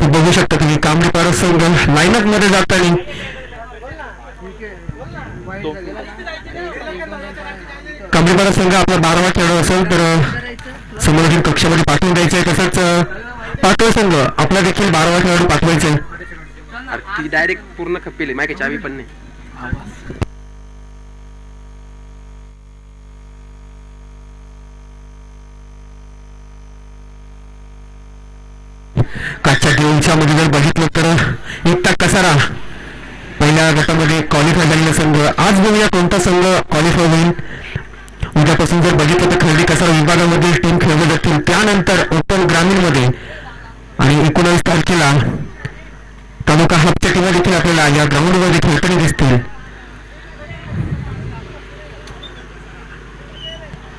वरती बघू शकता तुम्ही कांबळीपाडा संघ लाईनअप मध्ये जाताना कांबळीपाडा संघ आपला 12वा खेळाडू असेल तर समोरील कक्षामध्ये पाठवून द्यायचं आहे. तसंच पाटोळे संघ आपला देखील 12वा खेळाडू पाठवायचा आहे. डायरेक्ट पूर्ण खपेल मागे चावी पण नाही. काचच्या देऊळच्या मध्ये जर बघितलं तर एकटा कसारा पहिल्या गटामध्ये क्वालिफाय झालेला संघ. आज बघूया कोणता संघ क्वालिफाय होईल. उद्यापासून जर बघितलं तर खर्डी कसारा विभागामध्ये टीम खेळले जातील. त्यानंतर ओपन ग्रामीण मध्ये आणि 19 तारखेला तालुका हबच्या टीमा देखील आपल्याला या ग्राउंडमध्ये खेळताना दिसतील.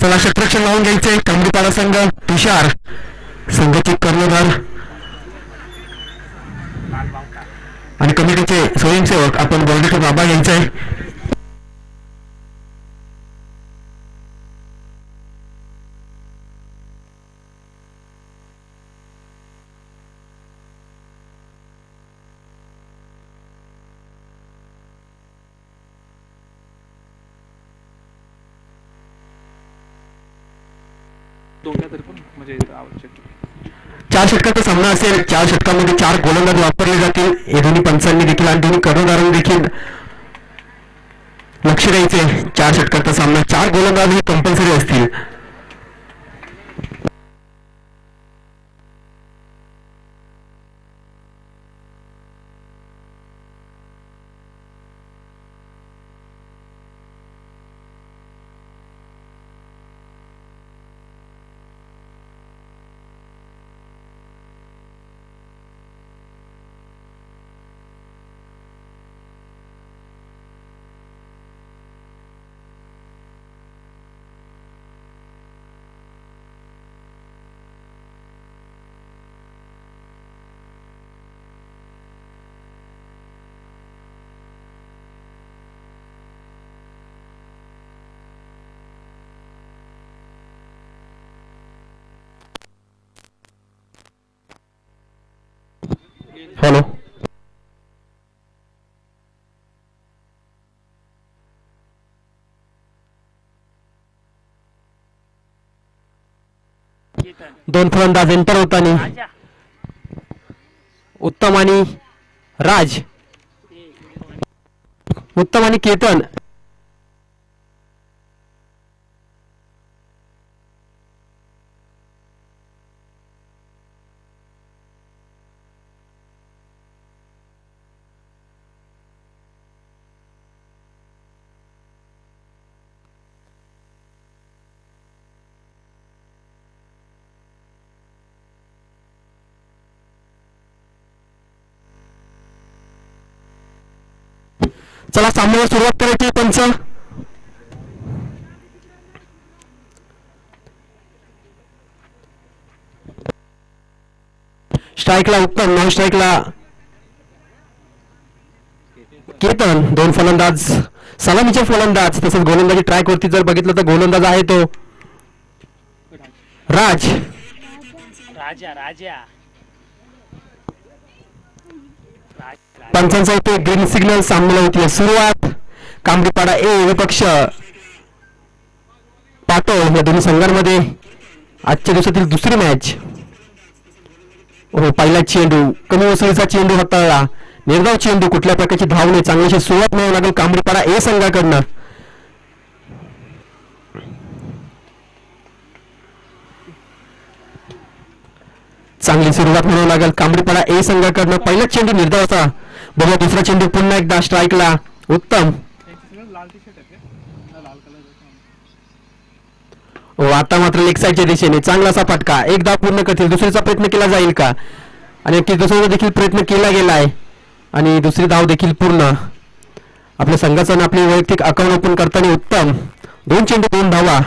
चला क्षेत्ररक्षण लावून घ्यायचंय. कांबळीपाडा संघ तुषार संघाचे कर्णधार आणि कमिटीचे स्वयंसेवक आपण गोल्डीचे बाबा घ्यायचा आहे. चार षटकाचा सामना असेल. 4 षटकामध्ये 4 गोलंदाज वापरले जातील. हे दोन्ही पंचांनी देखील आणि दोन्ही कर्णधारांनी देखील लक्ष द्यायचे. 4 षटकाचा सामना 4 गोलंदाज हे कंपल्सरी असतील. हॅलो, दोन फलंदाज एंटर होताना उत्तम आणि राज, उत्तम आणि केतन. चला सामन्याला सुरुवात करायची. पंच स्ट्राईकला उत्तम, नॉन स्ट्राईकला केतन. दोन फलंदाज सलामीचे फलंदाज. तसेच गोलंदाजी ट्रॅक वरती जर बघितलं तर गोलंदाज आहे तो राज. पंचांचा होतो ग्रीन सिग्नल. सामन्याला होती सुरुवात. कांबळीपाडा ए विपक्ष पाटोळ या दोन्ही संघांमध्ये आजच्या दिवसातील दुसरी मॅच. पहिला चेंडू कमी वसुलीचा चेंडू हाताळला. निर्धाव चेंडू. कुठल्या प्रकारची धावणे चांगलीशी सुरुवात मिळावी लागेल कांबळीपाडा ए संघाकडनं. चांगली सुरुवात म्हणावं लागेल कांबळीपाडा ए संघाकडनं. पहिला चेंडू निर्धावाचा. बघा दुसरा चेंडू पुन्हा एकदा स्ट्राईकला उत्तम. आता मात्र लेग साईडच्या दिशेने चांगला असा फटका. एक धाव पूर्ण करतील. दुसरीचा प्रयत्न केला जाईल का? आणि दुसरा देखील प्रयत्न केला गेला आहे आणि दुसरी धाव देखील पूर्ण. आपल्या संघाचा आपली वैयक्तिक अकाउंट ओपन करताना उत्तम. 2 चेंडू 2 धावा.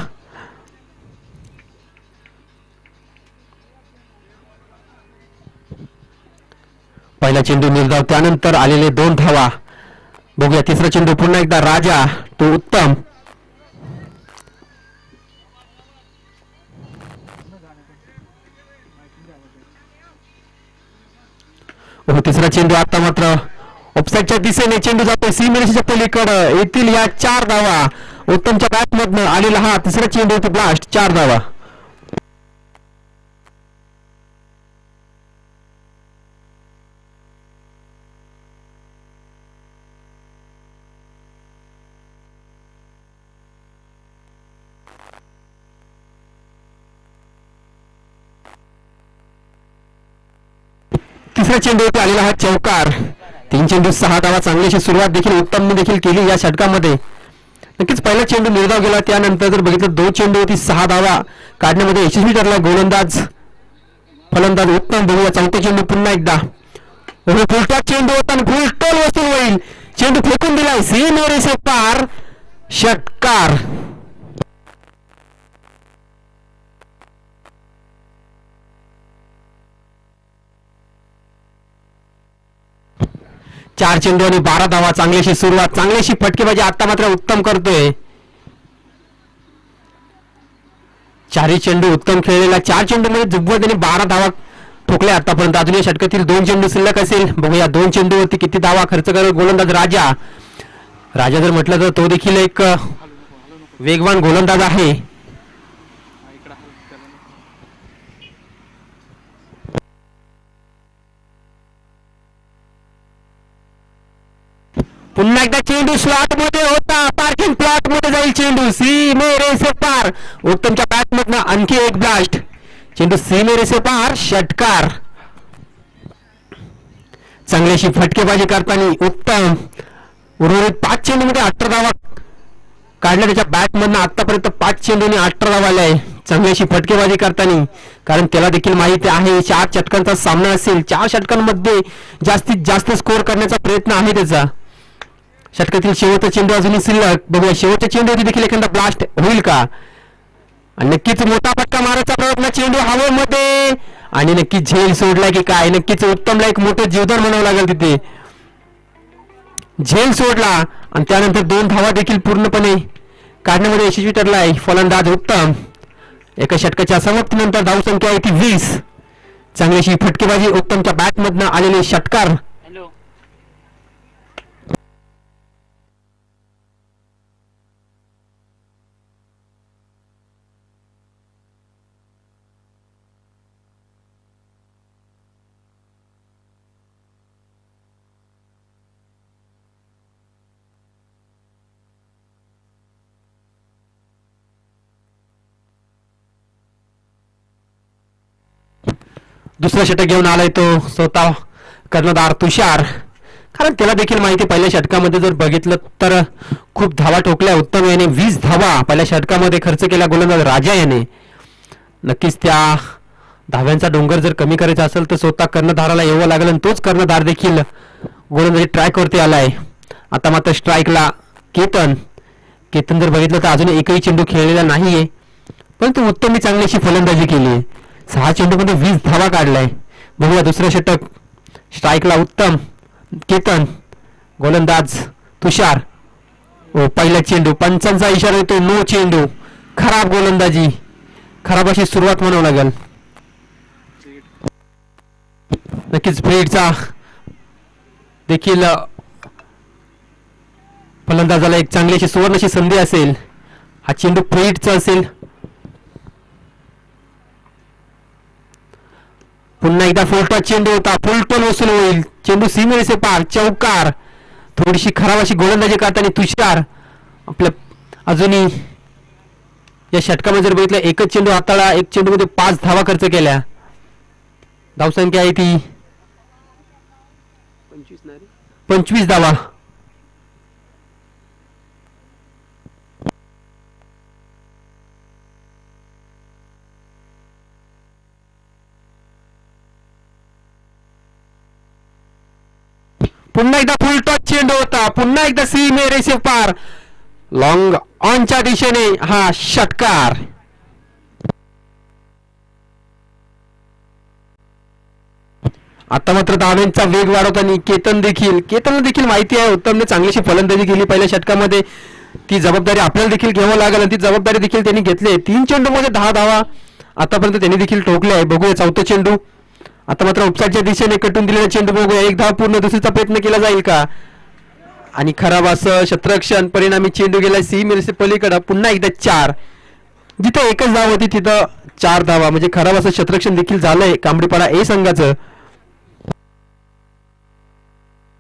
पहिला चेंडू निर्धाव. त्यानंतर आलेले 2 धावा. बघूया तिसरा चेंडू पुन्हा एकदा राजा. तो उत्तम. हो, तिसरा चेंडू आता मात्र ऑफसाईडच्या दिशेने चेंडू जातो सीमेरेषेच्या पलीकडे येथील या 4 धावा. उत्तमच्या बॅट मधनं आलेला हा तिसरा चेंडू होती ब्लास्ट, 4 धावा. तिसऱ्या चेंडूवरती आलेला हा चौकार. 3 चेंडू 6 धावा. चांगलीशी सुरुवात देखील उत्तमने देखील केली या षटकामध्ये. नक्कीच पहिला चेंडू निर्धाव गेला, त्यानंतर जर बघितलं 2 चेंडूवरती 6 धावा काढण्यामध्ये यशस्वी ठरला गोलंदाज फलंदाज उत्तम. बघूया चौथा चेंडू पुन्हा एकदा. फुलटा चेंडू होता आणि फुलटोल वसूल होईल. चेंडू फेकून दिलाय सीमेरेषे पार, षटकार. चार चेंडू आणि 12 धावा. चांगलीशी सुरुवात, चांगलीशी फटकेबाजी आता मात्र उत्तम करतोय. चारही चेंडू उत्तम खेळलेला. 4 चेंडू मध्ये जुब्बा त्याने 12 धावा ठोकल्या आतापर्यंत. अजून या षटकातील 2 चेंडू शिल्लक असेल. बघूया 2 चेंडूवरती किती धावा खर्च करेल गोलंदाज राजा. राजा जर म्हटलं तर तो देखील एक वेगवान गोलंदाज आहे. पुन्हा एकदा चेंडू स्लॉट मध्ये होता, पार्किंग प्लॉट मध्ये जाईल चेंडू सीमेरेषे पार. उत्तमच्या बॅट मधनं आणखी एक ब्लास्ट. चेंडू सीमेरेषे पार, षटकार. चांगलीशी फटकेबाजी करताना उत्तम. उर्वरित 5 चेंडू मध्ये 18 धावा काढल्या त्याच्या बॅट मधनं. आतापर्यंत 5 चेंडूने 18 धावा आल्या. चांगलीशी फटकेबाजी करताना, कारण त्याला देखील माहिती आहे 4 षटकांचा सामना असेल. 4 षटकांमध्ये जास्तीत जास्त स्कोर करण्याचा प्रयत्न आहे त्याचा. षटकातील शेवटचा चेंडू अजूनही शिल्लक. बघूया शेवटच्या चेंडूवरती देखील एखादा ब्लास्ट होईल का. आणि नक्कीच मोठा फटका मारायचा प्रयत्न. चेंडू हवेमध्ये आणि नक्कीच झेल सोडला की काय. नक्कीच उत्तमला एक मोठं जीवदान म्हणावं लागेल तिथे. झेल सोडला आणि त्यानंतर 2 धावा देखील पूर्णपणे काढण्यामध्ये यशस्वी ठरलाय फलंदाज उत्तम. एका षटकाच्या समाप्तीनंतर धावसंख्या आहे ती 20. चांगलीशी फटकेबाजी उत्तमच्या बॅट मधनं आलेले षटकार. दुसरा षटक घेऊन आलाय तो स्वतः कर्णधार तुषार. कारण त्याला देखील माहिती पहिल्या षटकामध्ये जर बघितलं तर खूप धावा ठोकल्या उत्तम याने. 20 धावा पहिल्या षटकामध्ये खर्च केला गोलंदाज राजा याने. नक्कीच त्या धाव्यांचा डोंगर जर कमी करायचा असेल तर स्वतः कर्णधाराला यावं लागेल आणि तोच कर्णधार देखील गोलंदाजी ट्रॅक वरती आलाय. आता मात्र स्ट्राईकला केतन. केतन जर बघितलं तर अजून एकही चेंडू खेळलेला नाहीये, परंतु उत्तम चांगलीशी फलंदाजी केली आहे. 6 चेंडूमध्ये 20 धावा काढलाय. बघूया दुसरं षटक. स्ट्राईकला उत्तम, केतन, गोलंदाज तुषार. पहिला चेंडू, पंचांचा इशारा येतो, नो चेंडू. खराब गोलंदाजी, खराब अशी सुरुवात म्हणावं लागेल. नक्कीच फ्रीडचा देखील फलंदाजाला एक चांगली अशी सुवर्णशी संधी असेल. हा चेंडू फ्रीडचा असेल. पुन्हा एकदा फुलटॉस चेंडू होता, फुलटॉल वसूल होईल. चेंडू सीमेरेषे पार, चौकार. थोडीशी खराब अशी गोलंदाजी करताना तुषार आपल्या अजूनही या षटकामध्ये जर बघितलं एकच चेंडू हाताळा, एक चेंडू मध्ये 5 धावा खर्च केल्या. धावसंख्या आहे ती 25 धावा. पुन्हा एकदा फुलटॉस चेंडू होता, पुन्हा एकदा सीमेरेषे पार, लॉंग ऑनच्या दिशेने हा षटकार. आता मात्र धावांचा वेग वाढवताना केतनला देखील माहिती आहे उत्तमने चांगलीशी फलंदाजी केली पहिल्या षटकामध्ये. ती जबाबदारी आपल्याला देखील घ्यावं लागेल आणि ती जबाबदारी देखील त्यांनी घेतली. 3 चेंडूमध्ये 10 धावा आतापर्यंत त्यांनी देखील ठोकले आहे. बघूया चौथा चेंडू आता मात्र उपचारच्या दिशेने कटून दिलेला चेंडू बघूया. एक धाव पूर्ण, दुसरीचा प्रयत्न केला जाईल का? आणि खराब असं क्षेत्ररक्षण, परिणामी चेंडू गेला सीमेरेषे पलीकडे. पुन्हा एकदा 4. जिथे एकच धाव होती तिथं 4 धावा, म्हणजे खराब असं क्षेत्ररक्षण देखील झालंय कांबडीपाडा ए संघाचं.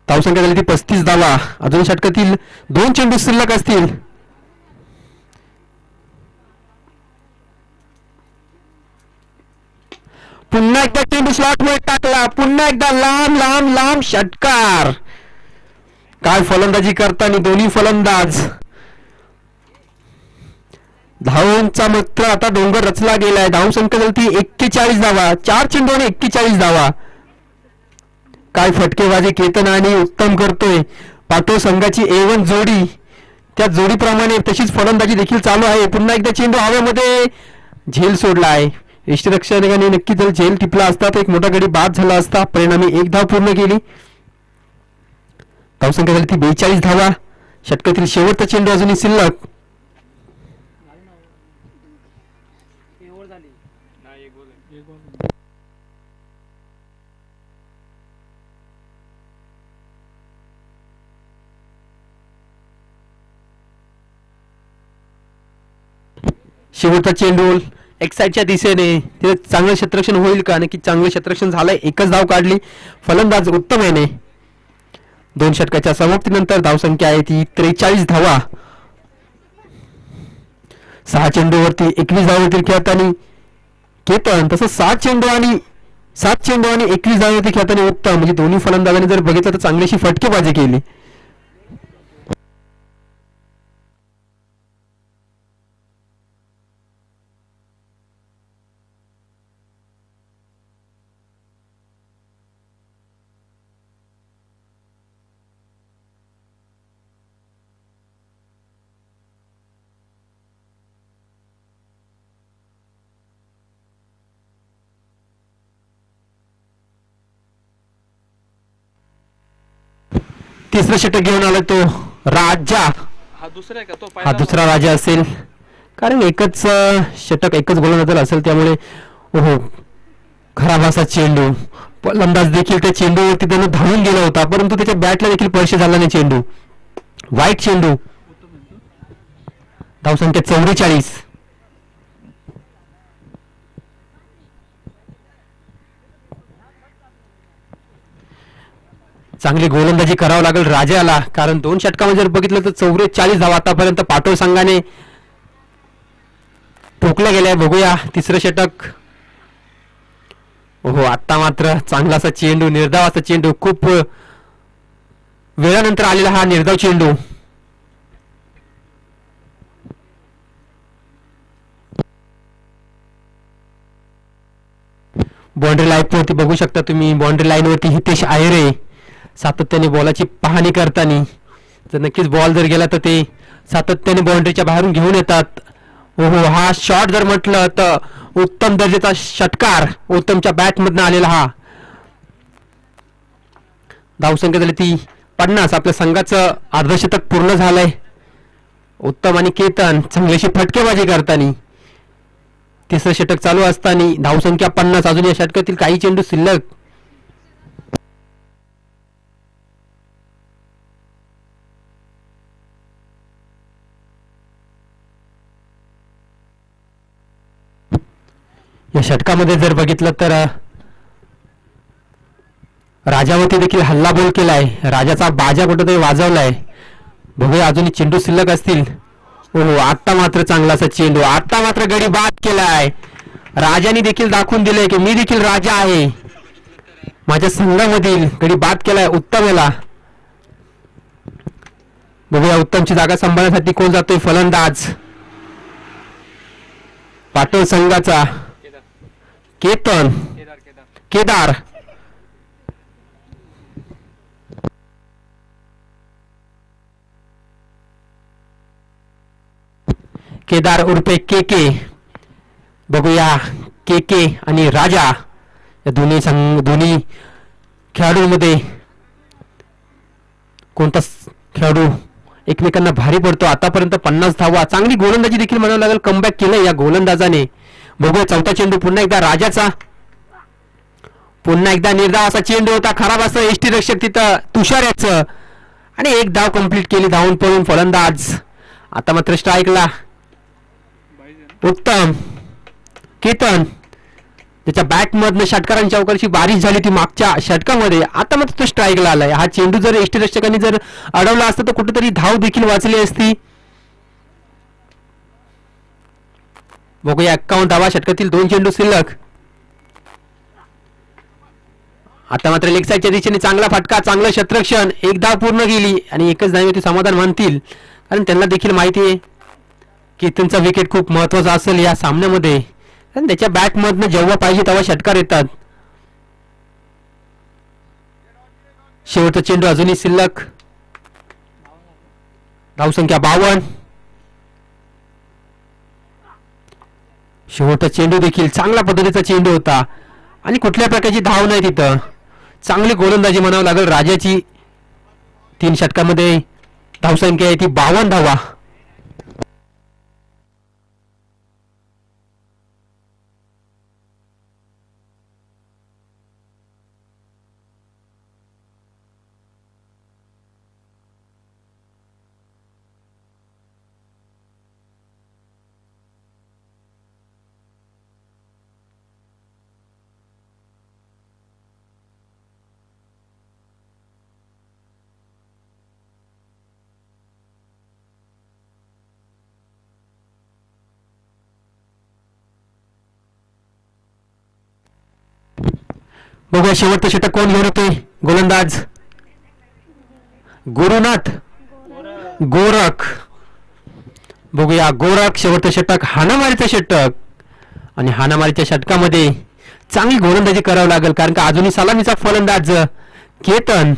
धावसंख्या झाली ती 35 धावा. अजून षटकातील 2 चेंडू शिल्लक असतील. पुन्हा एकदा चेंडू स्लॉट मध्ये टाकला. पुन्हा एकदा लांब लांब लांब षटकार. काय फलंदाजी करताना दोन्ही फलंदाज. धावांचा मात्र आता डोंगर रचला गेलाय. धावसंख्या झाली ती 41 धावा. 4 चेंडू आणि 41 धावा. काय फटकेबाजी केतन आणि उत्तम करतोय. पाटो संघाची A1 जोडी, त्या जोडीप्रमाणे तशीच फलंदाजी देखील चालू आहे. पुन्हा एकदा चेंडू हवेमध्ये झेल सोडलाय. यष्टीरक्षकाने नक्की जर झेल टिपला असता तर एक मोठा गडी बाद झाला असता. परिणामी 1 धाव पूर्ण केली. धावसंख्या झाली ती 42 धावा. षटकातील शेवटचा चेंडू अजूनही शिल्लक. शेवटचा चेंडू एक्साइडच्या दिशेने, तिथे चांगलं क्षेत्ररक्षण होईल का? नक्की चांगलं क्षेत्ररक्षण झालंय. एकच धाव काढली. फलंदाज उत्तम याने. 2 षटकाच्या समाप्तीनंतर धावसंख्या आहे ती 43 धावा. 6 चेंडूवरती 21 धाव होतील खेळताना केतन. तसं 7 चेंडू आणि 21 धावावरती खेळताना उत्तम. म्हणजे दोन्ही फलंदाजांनी जर बघितलं तर चांगलीशी फटकेबाजी केली. तिसरं षटक घेऊन आला तो राजा. हा दुसरा आहे का तो? हा दुसरा राजा असेल, कारण एकच षटक एकच गोलंदाज असेल, त्यामुळे ओहो खराब असा चेंडू. फलंदाज देखील त्या चेंडूवरती त्यानं धावून गेला होता, परंतु त्याच्या बॅटला देखील स्पर्श झाला नाही चेंडू. वाईट चेंडू. धावसंख्या 44. चांगली गोलंदाजी करावं लागेल राजाला, कारण 2 षटकामध्ये जर बघितलं तर 44 धावा आतापर्यंत पाटोळ संघाने ठोकल्या गेल्या. बघूया तिसरं षटक. हो आता मात्र चांगला असा चेंडू, निर्धाव असा चेंडू, खूप वेळानंतर आलेला हा निर्धाव चेंडू. बाउंड्री लाईन वरती बघू शकता तुम्ही, बाउंड्री लाईन वरती हितेश आयरे सातत्याने बॉलाची पाहणी करताना. जर नक्कीच बॉल जर गेला तर ते सातत्याने बाउंड्रीच्या बाहेरून घेऊन येतात. ओहो हा शॉट जर म्हटलं तर उत्तम दर्जाचा षटकार उत्तमच्या बॅट मधनं आलेला हा. धावसंख्या झाली ती 50. आपल्या संघाचं अर्धशतक पूर्ण झालंय. उत्तम आणि केतन चांगलीशी फटकेबाजी करताना. तिसरं षटक चालू असताना धावसंख्या 50. अजून या षटकातील काही चेंडू शिल्लक. या षटकामध्ये जर बघितलं तर राजावरती देखील हल्लाबोल केलाय. राजाचा बाजा कुठेतरी वाजवलाय. बघूया अजून चेंडू शिल्लक असतील. हो आता मात्र चांगला असा चेंडू. आता मात्र गडी बाद केलाय. राजाने देखील दाखवून दिलंय की मी देखील राजा आहे. माझ्या संघामधील गडी बाद केलाय उत्तम याला. बघूया उत्तमची जागा सांभाळण्यासाठी कोण जातोय. फलंदाज पाटोळ संघाचा केतन. केदार. केदार उर्फे के. बघूया के आणि राजा या दोन्ही खेळाडूंमध्ये कोणता खेळाडू एकमेकांना भारी पडतो. आतापर्यंत 50 धावा. चांगली गोलंदाजी देखील म्हणावं लागेल, कमबॅक केलंय या गोलंदाजाने. बघूया चौथा चेंडू पुन्हा एकदा राजाचा. पुन्हा एकदा निर्धाव असा चेंडू होता, खराब असं एसटी रक्षक तिथं तुषार याचं, आणि एक धाव कंप्लीट केली धावून पळून फलंदाज. आता मात्र स्ट्राईकला उत्तम केतन, त्याच्या बॅट मधनं षटकारांच्या अवकाळची बारिश झाली ती मागच्या षटकामध्ये. आता मात्र तो स्ट्राईकला आलाय. हा चेंडू जर एसटी रक्षकांनी जर अडवला असता तर कुठेतरी धाव देखील वाचली असती. बघूया 51 धावा, षटकातील 2 चेंडू शिल्लक. आता मात्र लेग साईडच्या दिशेने चांगला फटका, चांगलं क्षेत्ररक्षण, एक धाव पूर्ण गेली आणि एकच धावेवरती समाधान मानतील, कारण त्यांना देखील माहिती आहे की त्यांचा विकेट खूप महत्वाचा असेल या सामन्यामध्ये, कारण त्याच्या बॅट मधनं जेव्हा पाहिजे तेव्हा षटकार येतात. शेवटचा चेंडू अजूनही शिल्लक. धावसंख्या 52. शेवटचा चेंडू देखील चांगल्या पद्धतीचा चेंडू होता आणि कुठल्या प्रकारची धाव नाही तिथं. चांगली गोलंदाजी म्हणावं लागेल राजाची. 3 षटकामध्ये धावसंख्या आहे ती 52 धावा. बघूया शेवटचं षटक कोण घेऊन होते. गोलंदाज गुरुनाथ गोरख. बघूया गोरख शेवटचं षटक, हाणामारीचं षटक, आणि हाणामारीच्या षटकामध्ये चांगली गोलंदाजी करावं लागेल, कारण का अजूनही सलामीचा फलंदाज केतन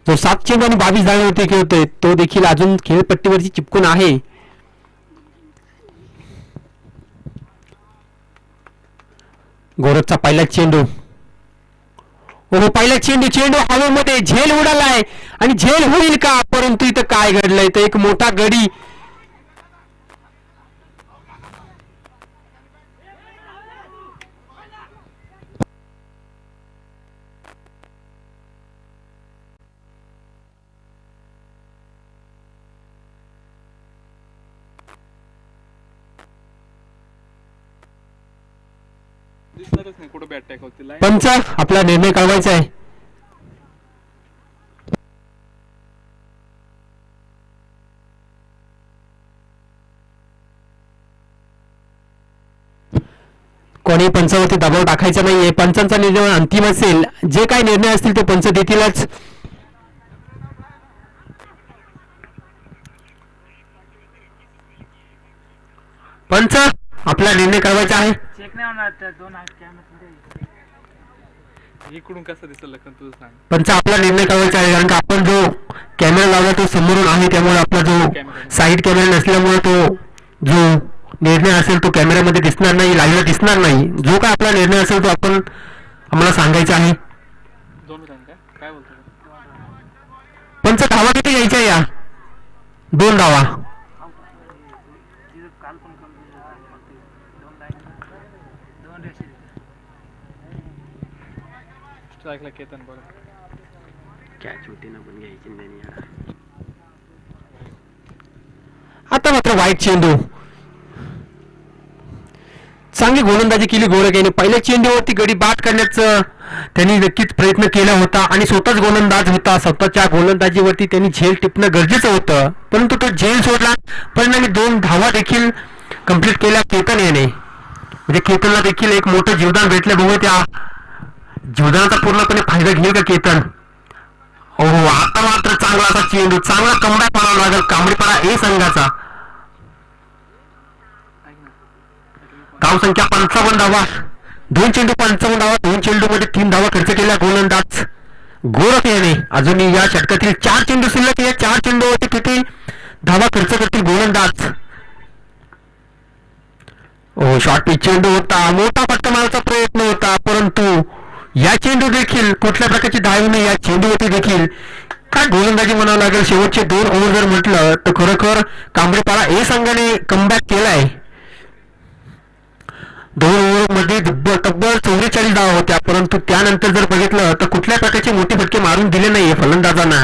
जो 7 चेंडू आणि 22 धावांवरती खेळतोय तो देखील अजून खेळपट्टीवरती चिपकून आहे. गोरखचा पहिला चेंडू, हो पहिला चेंडू हवेमध्ये झेल उडालाय आणि झेल होईल का, परंतु इथं काय घडलंय तर एक मोठा गडी दिसणारच नाही कुठं बॅट टॅक होती. पंच आपला निर्णय कळवायचा आहे. कोणी पंचावरती दबाव टाकायचा नाहीये. पंचांचा निर्णय अंतिम असेल. जे काही निर्णय असतील ते पंच देतीलच. पंच आपला निर्णय कळवायचा आहे. इकडून कसं दिसेल लखन तुझं सांग. पंच आपला निर्णय कळवायचा आहे, कारण का आपण जो कॅमेरा लावला तो समोरून आहे, त्यामुळे आपला जो साईड कॅमेरा नसल्यामुळे तो जो निर्णय असेल तो कॅमेऱ्यामध्ये दिसणार नाही, लाईव्हला दिसणार नाही. जो काय आपला निर्णय असेल तो आपण आम्हाला सांगायचा आहे. 2 मिनिटांनी काय बोलतो. पंच धावा किती घ्यायच्या या? 2 धावा. स्ट्राईकला केतन बघ. कॅच होती ना पण घ्यायची नाही यार. आता मात्र वाईट चेंडू. चांगली गोलंदाजी केली गोरख याने. पहिल्या चेंडूवरती गडी बाद करण्याचं त्यांनी नक्कीच प्रयत्न केला होता आणि स्वतःच गोलंदाज होता. स्वतःच्या गोलंदाजीवरती त्यांनी झेल टिपणं गरजेचं होतं, परंतु तो झेल सोडला. परिणामी 2 धावा देखील कंप्लीट केल्या केतन याने. म्हणजे केतनला देखील एक मोठं जीवदान भेटलं. बघू त्या जीवदानाचा पूर्णपणे फायदा घेईल का केतन. हो आता मात्र चांगला असा चेंडू, चांगला कमबॅक म्हणावा लागेल कांबळीपाडा ए संघाचा. धावसंख्या 55 धावा. 2 चेंडू 55 धावा. 2 चेंडू मध्ये 3 धावा खर्च केल्या गोलंदाज गोरख याने. अजूनही या षटकातील 4 चेंडू शिल्लक. या 4 चेंडूवरती किती धावा खर्च करतील गोलंदाज. ओ शॉर्ट पिच चेंडू होता. मोठा फटका मारण्याचा प्रयत्न होता, परंतु या चेंडू देखील कुठल्या प्रकारची धाव नाही. या चेंडूवरती देखील काय गोलंदाजी म्हणावं लागेल. शेवटचे 2 ओव्हर जर म्हटलं तर खरोखर कांबळेपाडा ए संघाने कमबॅक केलाय. 2 ओव्हरमध्ये तब्बल 44 धावा होत्या, परंतु त्यानंतर जर बघितलं तर कुठल्या प्रकारचे मोठे फटके मारून दिले नाहीये फलंदाजांना.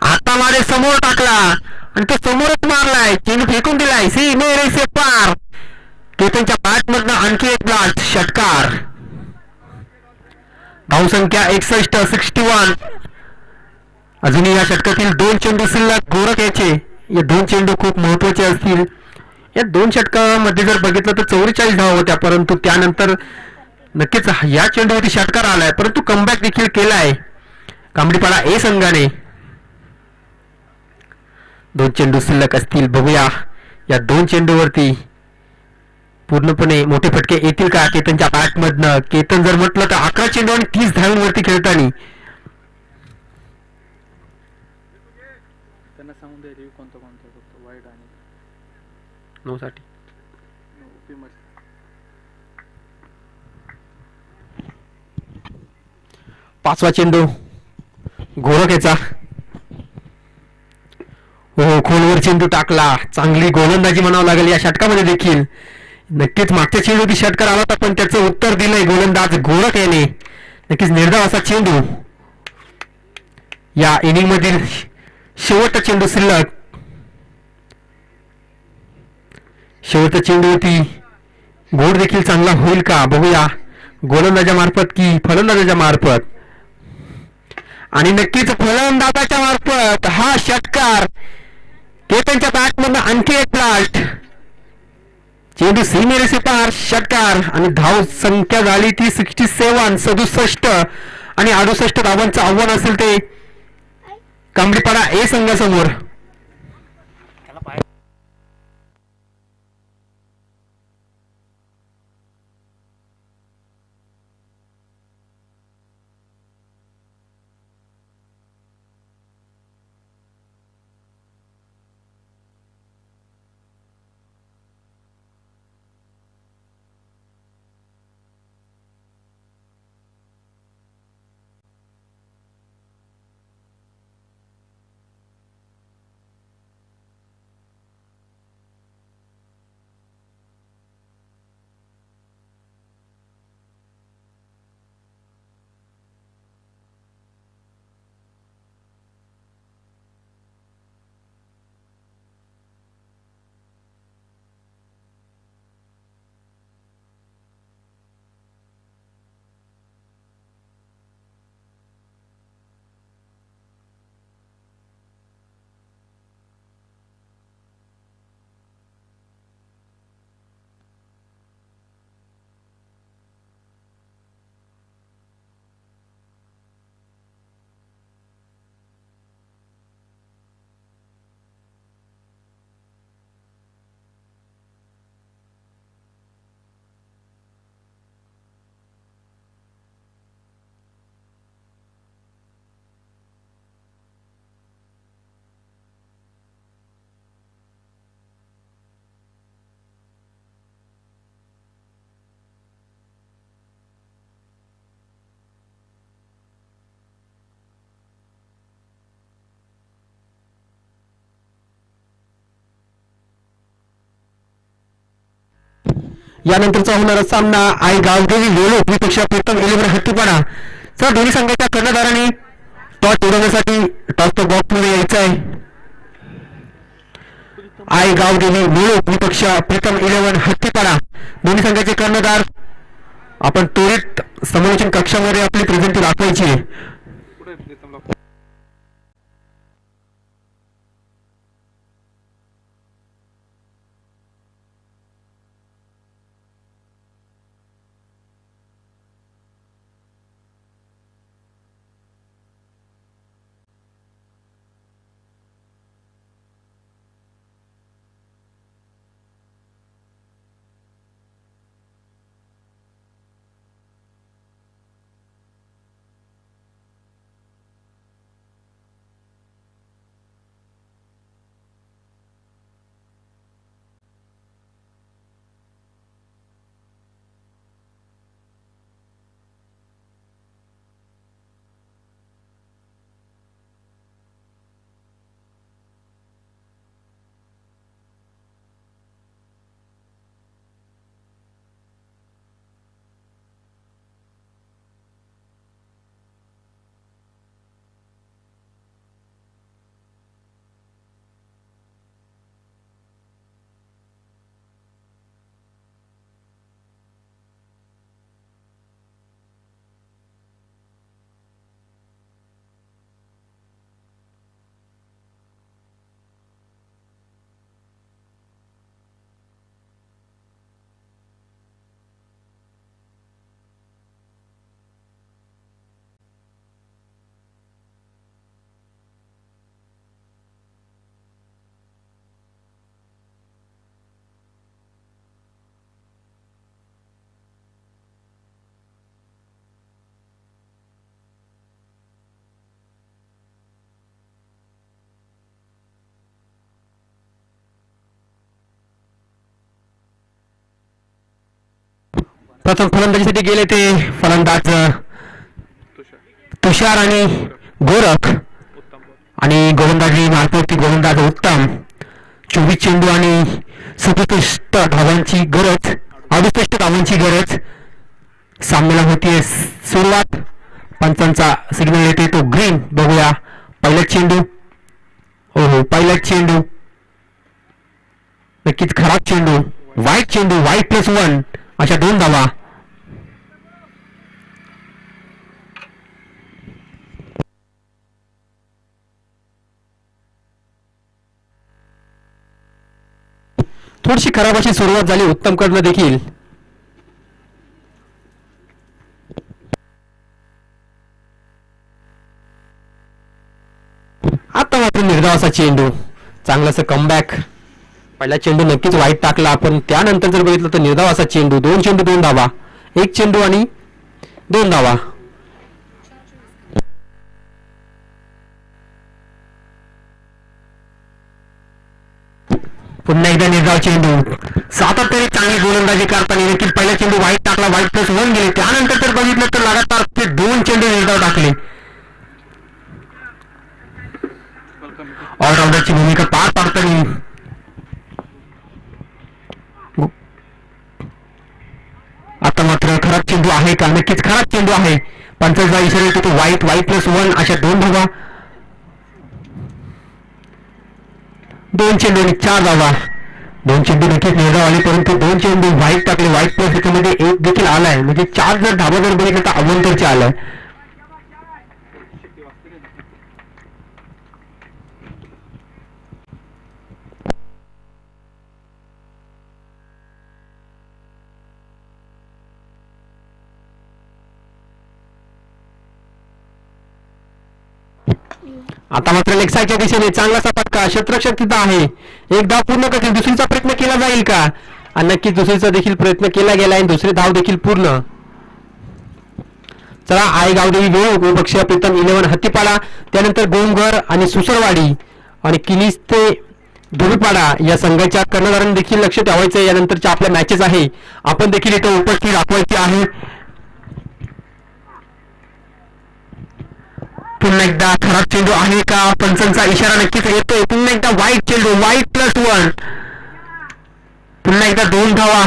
आता मारे समोर टाकला आणि तो समोरच मारलाय, चेंडू फेकून दिलाय. सी मेरे से पार. केतनच्या बॅटमधनं आणखी एक ब्लास्ट, षटकार. धावसंख्या 61. अजूनही या षटकातील 2 चेंडू शिल्लक. गोरख याचे हे 2 चेंडू खूप महत्वाचे असतील. या 2 षटकामध्ये जर बघितलं तर 44 धावा होत्या, परंतु त्यानंतर नक्कीच या चेंडूवरती षटकार आलाय, परंतु कमबॅक देखील केलाय कांबडीपाडा ए संघाने. 2 चेंडू शिल्लक असतील. बघूया या 2 चेंडूवरती पूर्णपणे मोठे फटके येतील का केतनच्या बॅटमधनं. केतन जर म्हटलं तर 11 चेंडू आणि 30 धावांवरती खेळताना. त्यांना सांगून द्या रिव्ह्यू कोणता कोणता फक्त वाईट आणि 9 साठी. ओपी मध्ये. 5वा चेंडू गोरख याचा. हो, खोलवर चेंडू टाकला. चांगली गोलंदाजी म्हणावं लागेल या षटकामध्ये देखील. नक्कीच मागच्या चेंडू षटकार आला होता, पण त्याचं उत्तर दिलंय गोलंदाज गोरख याने. नक्कीच निर्धाव असा चेंडू. या इनिंग मधील शेवटचा चेंडू शिल्लक. शेवटच्या चेंडूवरती गोड देखील चांगला होईल का बघूया, गोलंदाजा मार्फत की फलंदाजाच्या मार्फत. आणि नक्कीच फलंदाजाच्या मार्फत हा षटकार. केतनच्या बॅटमधून आणखी एक ब्लास्ट. चेंडू सीमेरे से पार, षटकार. आणि धाव संख्या झाली ती 67 आणि 68 धावांचं आव्हान असेल ते कांबडीपाडा ए संघासमोर. यानंतरचा होणारा सामना आई गावदेवी वेळू विपेक्षा प्रथम 11 हत्तीपाडा. तर दोन्ही संघाच्या कर्णधारांनी टॉस उडवण्यासाठी टॉसच्या बॉक्समध्ये यायचं आहे. आई गावदेवी वेळू विपेक्षा प्रथम 11 हत्तीपाडा. दोन्ही संघाचे कर्णधार आपण त्वरित समालोचन कक्षामध्ये आपली प्रेझेंटी दाखवायची आहे. पुढे देतो प्रथम फलंदाजीसाठी गेले ते फलंदाज तुषार आणि गोरख उत्तम बॉल. आणि गोलंदाजी मार्फतची गोलंदाज उत्तम. 24 चेंडू आणि 67 धावांची गरज, 68 धावांची गरज. सामन्याला होतीये सुरुवात. पंचांचा सिग्नल येते तो ग्रीन. बघूया पहिला चेंडू. हो पहिला चेंडू नक्कीच खराब चेंडू. वाईट चेंडू. वाईट +1 अशा 2 धावा. थोडीशी खराब अशी सुरुवात झाली उत्तम कडनं देखील. आता मात्र निर्धावाचा चेंडू. चांगलासा कमबॅक. पहिला चेंडू नक्कीच वाईट टाकला, पण त्यानंतर जर बघितलं तर निर्धावाचा चेंडू. 2 चेंडू 2 धावा. 1 चेंडू आणि 2 धावा. पुन्हा एकदा निर्धाव चेंडू. सातत्याने चांगली गोलंदाजी करताना देखील पहिला चेंडू वाईट टाकला. वाईट +1 गेले. त्यानंतर जर बघितलं तर लगातार ते 2 चेंडू निर्धाव टाकले. ऑलराऊंडरची भूमिका पार पाडताना आता मात्र खराब चेंडू आहे का? नक्कीच खराब चेंडू आहे. पंचाचा इशारा येतो तो वाईट. वाईट +1 अशा 2 धावा. 2 चेंडू आणि 4 धावा. 2 चेंडू नक्कीच निर्धाव आले, परंतु 2 चेंडू वाईट टाकले. वाईट + त्याच्यामध्ये 1 देखील आलाय, म्हणजे 4 जर धावा जर बघितलं तर अवंतरचे आलाय. आता मात्र लेक्साच्या दिशेने चांगलासा फटका. क्षेत्ररक्षक तिथं आहे. एक धाव पूर्ण करतील. दुसरीचा प्रयत्न केला जाईल का? आणि नक्कीच दुसरीचा देखील प्रयत्न केला गेला आणि दुसरी धाव देखील पूर्ण. चला आयगावदेवी वेळ गोपक्ष प्रीतम 11 हत्तीपाडा, त्यानंतर गोमघर आणि सुसरवाडी आणि किनीस ते धुळीपाडा या संघाच्या कर्णधारांनी देखील लक्ष ठेवायचं. यानंतरच्या आपल्या मॅचेस आहे, आपण देखील इथं उपस्थित दाखवायची आहे. पुन्हा एकदा खराब चेंडू आहे का? पंचांचा इशारा नक्कीच येतोय. पुन्हा एकदा वाईट चेंडू. वाईट +1. पुन्हा एकदा 2 धावा.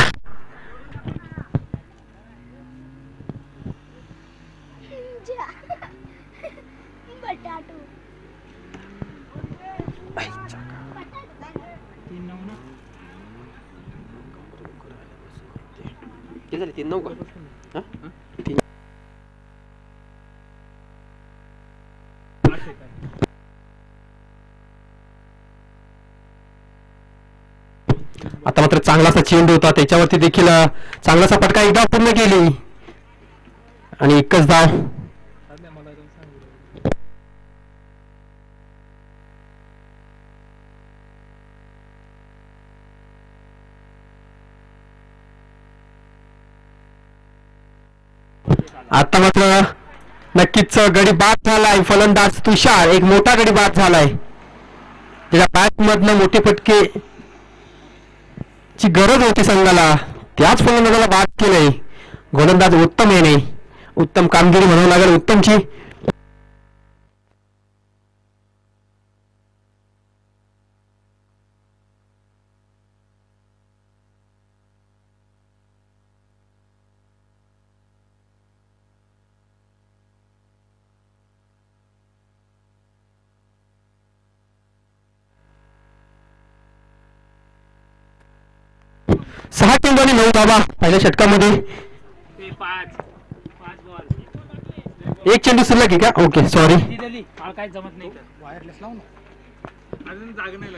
आता मात्र चांगलासा चेंडू होता, त्याच्यावरती देखील चांगलासा फटका. एकदा पूर्ण केली आणि एकच धाव. मला सांग. आता मात्र नक्कीच गडी बाद झालाय. फलंदाज तुषार एक मोठा गडी बाद झालाय. त्याच्या बॅट मधनं मोठे फटके ची गरज होती संघाला, त्याच फलंदाजाला बाद केलंय. गोलंदाज उत्तम येणे. उत्तम कामगिरी म्हणावं लागेल उत्तमची. सहा चेंडू आणि 9 धावा पहिल्या षटकामध्ये. ते 5 बॉल. एक चेंडू शिल्लक आहे का? Okay sorry. मला काय जमत नाही तर वायरलेस लावून अजून जागा नाही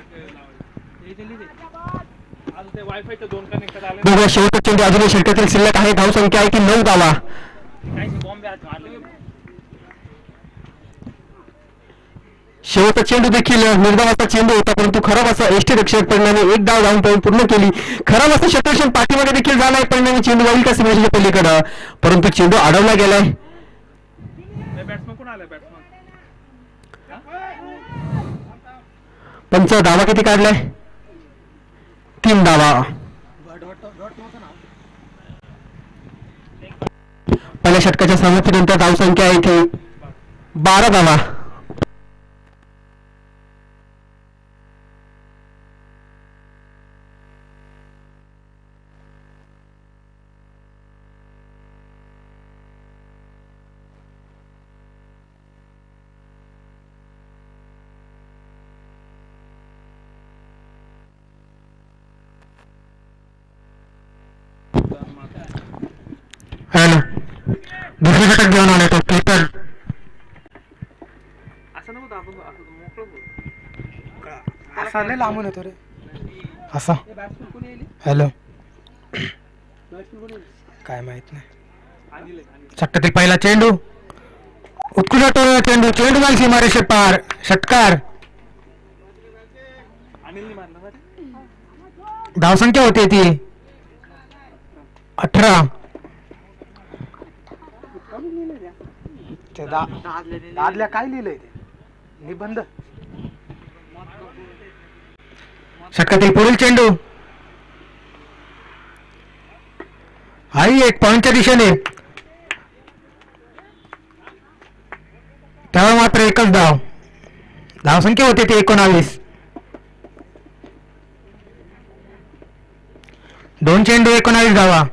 आज ते वायफायचं 2 कनेक्टर आले. बघूया शेवटचा चेंडू अजूनही षटकातील शिल्लक आहे. धाव संख्या आहे की 9 धावा. काय बॉम्बे आज मारले. शेवटचा चेंडू देखील निर्धावाचा चेंडू होता, परंतु खराब असा एसटी रक्षक परिणामी एक धाव धावून पूर्ण केली. खराब असं क्षेत्ररक्षण पाठीमागे देखील झालाय, परिणामी चेंडू जाईल का सीमेच्या पलीकडं, परंतु चेंडू अडवला गेलाय. बॅट्समन कोण आलाय? बॅट्समन पंच धावा किती काढलाय? 3 धावा. पहिल्या षटकाच्या समाप्तीनंतर धावसंख्या आहे ती 12 धावा. हॅलो दुसरे षटक घेऊन आले तो कीर्तन. असं नव्हतं आपण असं मोकळं बोल. असा लय लांबून येतो रे असा. हॅलो काय माहित नाही. षटकातील पहिला चेंडू उत्कृष्ट चेंडू चेंडू जाईल सीमारेषे पार. षटकार. अनिलने मारला ना. धावसंख्या होती ती 18. ते दादल्या काय लिहिलंय ते निबंध. षटकातील पुढील चेंडू हाही एक पॉइंटच्या दिशेने. त्यावर मात्र एकच धाव. धावसंख्या होती ती 19. 2 चेंडू 19 धावा.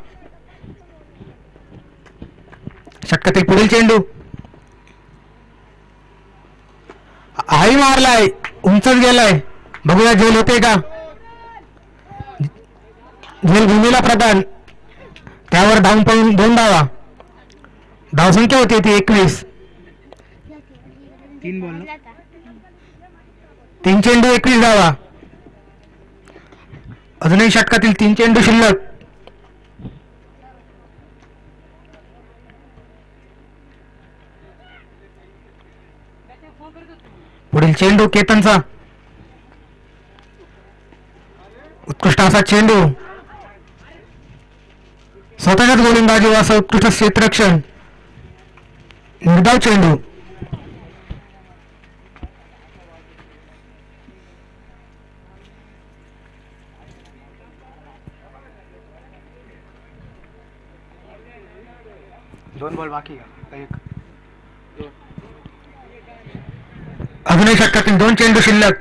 षटकातील पुढील चेंडू हाही मारलाय उंचच गेलाय. बघूया झेल होते का. झेल भूमीला प्रदान. त्यावर धावून पडून 2 धावा. धावसंख्या होती ती 21. 3 चेंडू 21 धावा. अजूनही षटकातील 3 चेंडू शिल्लक. पुढील चेंडू केतनचा. उत्कृष्ट असा चेंडू. स्वतःच्याच गोलंदाजी असं उत्कृष्ट क्षेत्ररक्षण. निर्धाव चेंडू. दोन बॉल बाकी आहे. एक अजूनही षटकातील 2 चेंडू शिल्लक.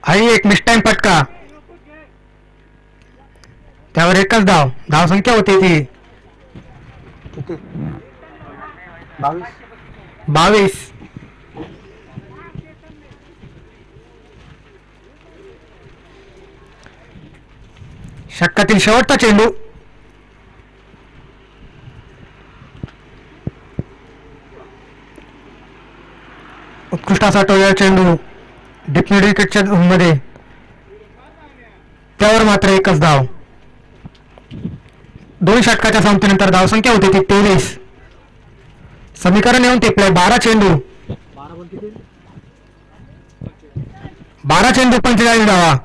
हाही एक मिस्टाईम फटका. त्यावर एकच धाव. धावसंख्या होती ती किती 22. 22. षटकातील शेवटचा चेंडू उत्कृष्ट असा टोया चेंडू डीप मिड विकेटच्या झोनमध्ये. त्यावर मात्र एकच धाव. 2 षटकाच्या संपतीनंतर धावसंख्या होती ती 23. समीकरण येऊन टिपलंय 12 चेंडू 45 धावा.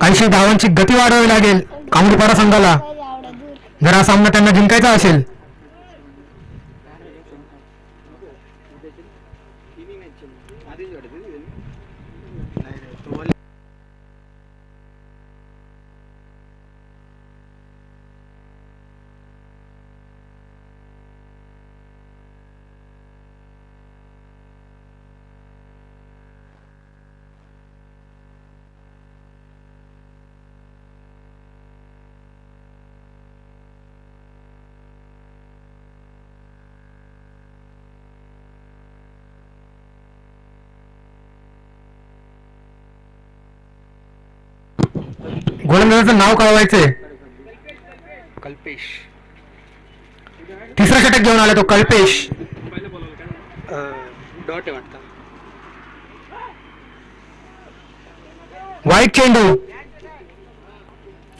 काहीशी धावांची गती वाढवावी लागेल कांगडीपाडा संघाला जर हा सामना त्यांना जिंकायचा असेल. गोलंदाजाचं नाव कळवायचंय. कल्पेश. तिसरा षटक घेऊन आला तो कल्पेश. पहिलं बोलावलं काय डॉट आहे वाटतं. वाईट चेंडू.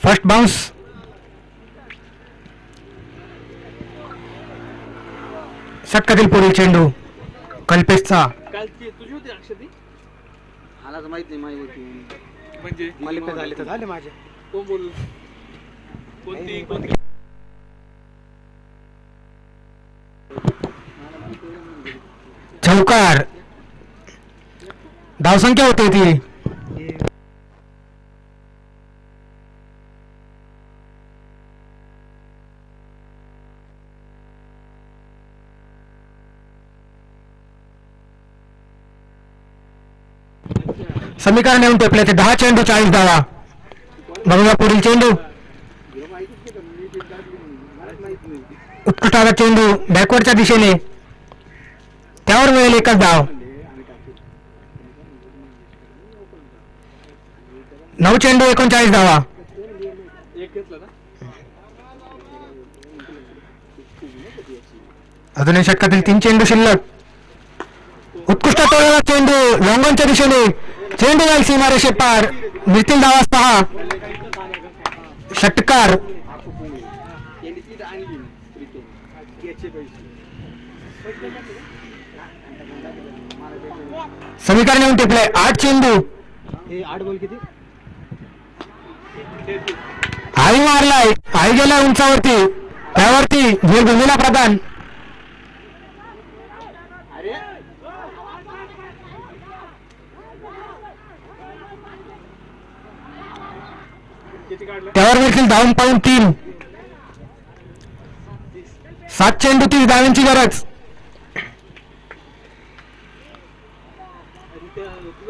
First bounce. षटकातील पुढील चेंडू कल्पेशचा. काल ती तुझी होती अक्षती. मला तर माहित नाही माहिती होती. म्हणजे मला झाले तर झाले माझे. कोण बोल कोणती चौकार. धावसंख्या होते ती. समीकरण येऊन टेपले ते 10 चेंडू 40 धावा. बघूया पुढील चेंडू. उत्कृष्ट चेंडू बॅकवर्डच्या दिशेने, त्यावर मिळेल एकच धाव. 9 चेंडू 39 धावा. एक घेतलं ना अजूनही षटकातील 3 चेंडू शिल्लक. उत्कृष्ट टोळलेला चेंडू लॉंगॉनच्या दिशेने, चेंडू जाईल सीमारेषे पार. मिळतील धावा 6. षटकार. समीकरण येऊन टेपले 8 चेंडू. हे 8 बॉल किती? आई मारलाय, आई गेलाय उंचावरती, त्यावरती भूमीला प्रदान. त्यावर देखील धावून पाहून 3. 7 चेंडू 30 धावांची गरज.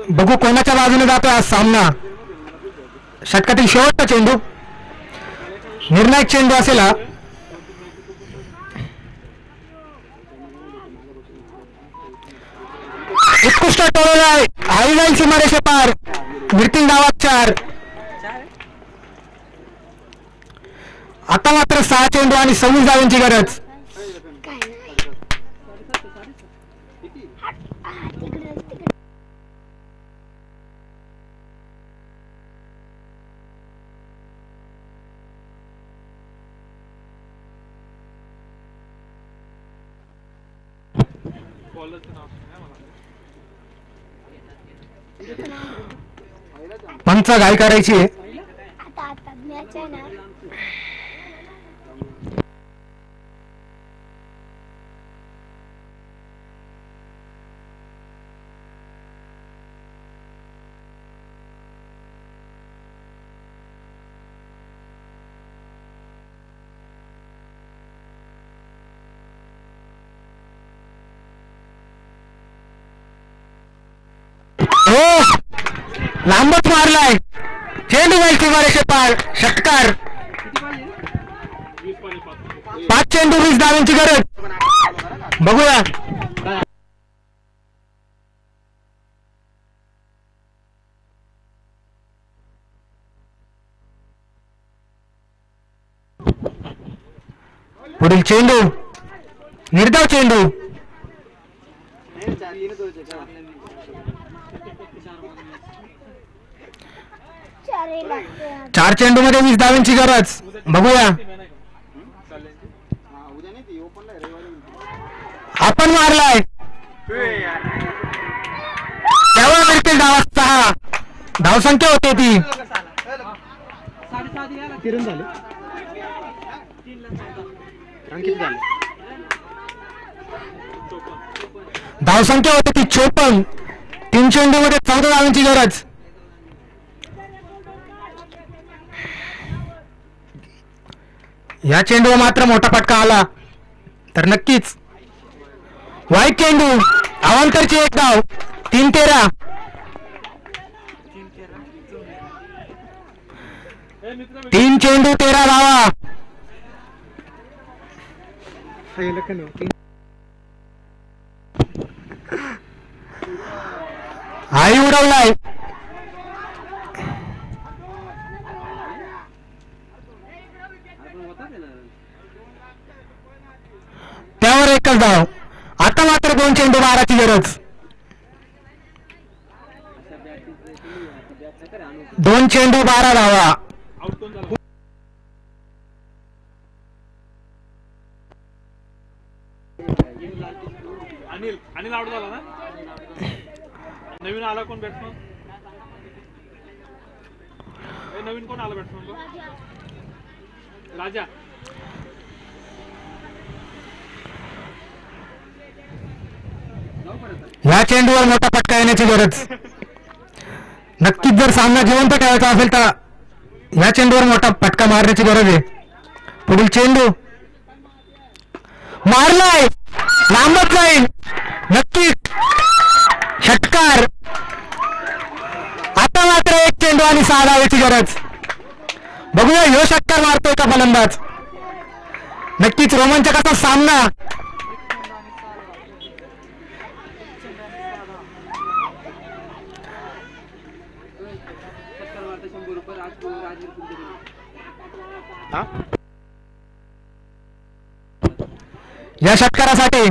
बघू कोणाच्या बाजूने जातोय आज सामना. षटकातील शेवटचा चेंडू, निर्णायक चेंडू असेल हा. उत्कृष्ट टोळला आहे, आई जाईल सीमारेषे पार. मिळतील धावा 4. आता मात्र 6 चेंडू आणि 26 धावांची गरज. बॉलरचं नाव सांगा मला. पंच घाई करायची आहे. आता मॅच आहे ना. हो, लांबच मारलाय, चेंडू जाईल सीमारेषे पार. षटकार. 5 चेंडू 20 धावांची गरज. बघूया. पुढील चेंडू निर्धाव चेंडू. चार चेंडू मध्ये 20 धावांची गरज. बघूया. आपण मारलाय, त्यावर मिळतील धावा 6. धावसंख्या होते ती. किरण झाले. किती झाले? धावसंख्या होते ती 54. 3 चेंडू मध्ये 14 धावांची गरज. या चेंडूवर मात्र मोठा फटका आला तर नक्कीच. वाईट चेंडू, अवांतरची 1 धाव. 3-13. तीन चेंडू 13 धावा. आई उडवलाय. त्यावर एकच धाव. आता मात्र 2 चेंडू 12ची गरज. 2 चेंडू 12 धावा. आउट कोण झालं? अनिल आउट झाला ना. नवीन आला कोण बॅट्समन? नवीन कोण आला बॅट्समन राजा. ह्या चेंडूवर मोठा फटका येण्याची गरज. नक्कीच जर सामना जिवंत ठेवायचा असेल तर ह्या चेंडूवर मोठा फटका मारण्याची गरज आहे. पुढील चेंडू मारलाय, लांबच जाईल. नक्कीच षटकार. आता मात्र एक चेंडू आणि 6 धावेची गरज. बघूया ह्यो षटकार मारतोय का फलंदाज. नक्कीच रोमांचक असा सामना. या षटकारासाठी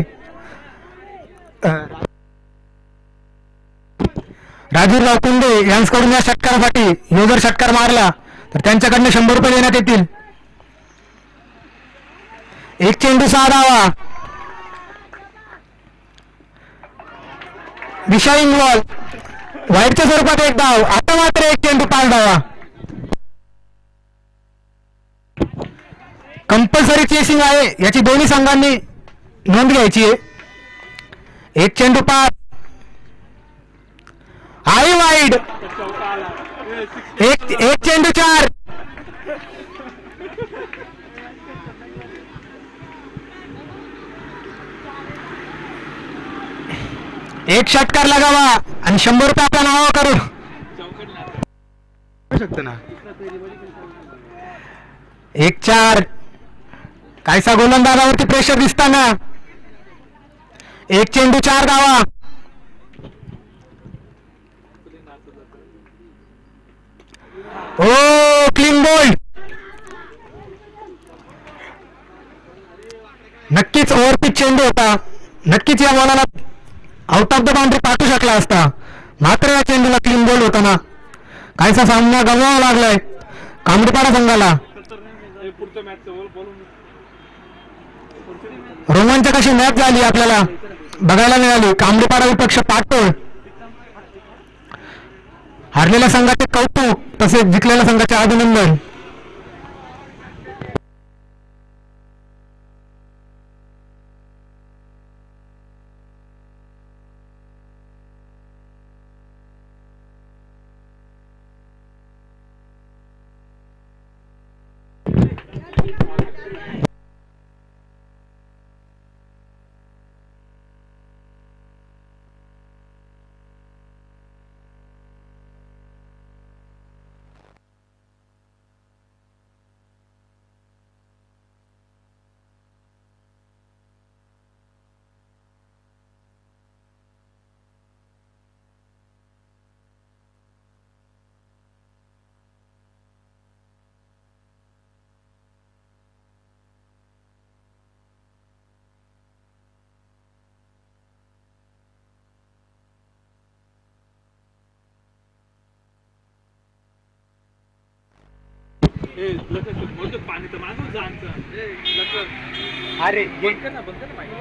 राजूराव कुंडे यांच्याकडून या षटकारासाठी ह्यो जर षटकार मारला तर त्यांच्याकडनं 100 रुपये देण्यात येतील. एक चेंडू 6 धावा. विशाईंग बॉल वाईटच्या स्वरूपात 1 धाव. आता मात्र एक चेंडू 5 धावा. कंपल्सरी चेसिंग आहे, याची दोन्ही संघांनी नोंद घ्यायची आहे. एक चेंडू 5 आहे वाईड. एक चेंडू 4. एक षटकार लगावा आणि 100 रुपये आपल्या नावा करू शकते ना. 1-4. कायसा गोलंदाजावरती प्रेशर दिसताना. एक चेंडू 4 धावा. ओ क्लीन बोल्ड. नक्कीच ओव्हरपिच चेंडू होता. नक्कीच या बॉलाला आउट ऑफ द बाउंड्री पाठवू शकला असता. मात्र या चेंडूला क्लीन बोल्ड होताना कायसा सामना गमवावा लागलाय कामडीपाडा संघाला. पुढच्या मॅचचं बोलून रोमांचक अशी मॅच झाली आपल्याला बघायला मिळाली. कामडीपाडा विपक्ष पाटोळ. हारलेल्या संघाचे कौतुक तसेच जिंकलेल्या संघाचे अभिनंदन. पाणी तर माणूस जाणचं. अरे बंद कर ना माहिती.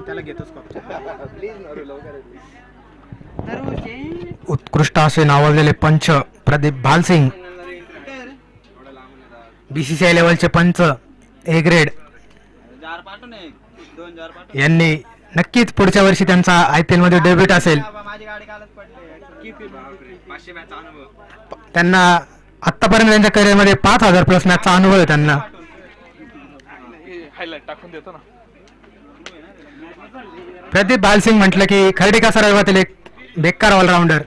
त्याला घेतोच उत्कृष्ट असे नावाजलेले पंच प्रदीप भालसिंग, BCCI लेवलचे पंच ए ग्रेड, यांनी नक्कीच पुढच्या वर्षी त्यांचा IPL मध्ये डेब्यूट असेल. त्यांना आतापर्यंत त्यांच्या करिअर मध्ये 5,000+ मॅचचा अनुभव आहे त्यांना. हायलाइट टाकून देतो ना. प्रदीप भालसिंग म्हटलं की खर्डी कासारा विभागातील एक बेकार ऑलराऊंडर.